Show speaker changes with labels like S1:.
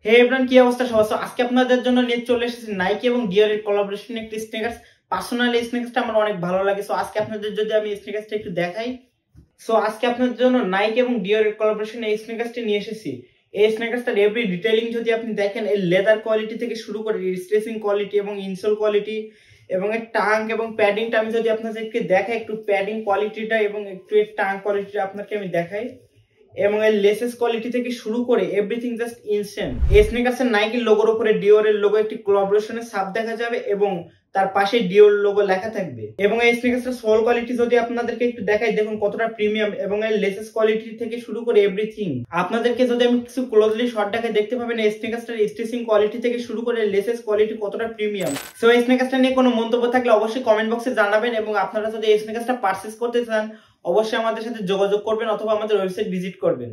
S1: হে everyone, কি অবস্থা সবার? So, আজকে আপনাদের জন্য নিয়ে চলে এসেছি নাইকি এবং ডিওর এর কোলাবোরেশন একটি স্নিকার্স। পার্সোনালি এই স্নিকার্সটা আমার অনেক ভালো লাগে। সো আজকে আপনাদের যদি আমি এই স্নিকার্সটা একটু দেখাই। সো আজকে আপনাদের জন্য নাইকি এবং ডিওর এর কোলাবোরেশন এই স্নিকার্সটি নিয়ে এসেছি। এই স্নিকার্সটার এভরি ডিটেইলিং যদি আপনি দেখেন, এর লেদার কোয়ালিটি থেকে শুরু করে স্ট্রেচিং কোয়ালিটি এবং ইনসোল কোয়ালিটি এবং এর টাঙ্ক এবং প্যাডিংটা আমি যদি আপনাদেরকে দেখাই, একটু প্যাডিং কোয়ালিটিটা এবং একটু এর টাঙ্ক কোয়ালিটিটা আপনাকে আমি দেখাই, এবং এর লেসেস কোয়ালিটি থেকে শুরু করে এভরিথিং জাস্ট ইনস্ট্যান্ট। এই স্নিকার্সের নাইকির লোগোর উপরে ডিওর এর লোগো একটি কোলাবোরেশনের ছাপ দেখা যাবে এবং তার পাশে ডিওর লোগো লেখা থাকবে। এবং এই স্নিকার্সের সোল কোয়ালিটি যদি আপনাদেরকে একটু দেখাই, দেখুন কতটা প্রিমিয়াম, এবং এর লেসেস কোয়ালিটি থেকে শুরু করে এভরিথিং আপনাদেরকে যদি আমি কিছু ক্লোজলি শর্ট দেখাই, দেখতে পাবেন এই স্নিকার্সটার স্টিচিং কোয়ালিটি থেকে শুরু করে লেসেস কোয়ালিটি কতটা প্রিমিয়াম। সো এই স্নিকার্সটা নিয়ে কোনো মন্তব্য থাকলে অবশ্যই কমেন্ট বক্সে জানাবেন, এবং আপনারা যদি এই স্নিকার্সটা পারচেজ করতে চান অবশ্যই আমাদের সাথে যোগাযোগ করবেন অথবা আমাদের ওয়েবসাইট ভিজিট করবেন।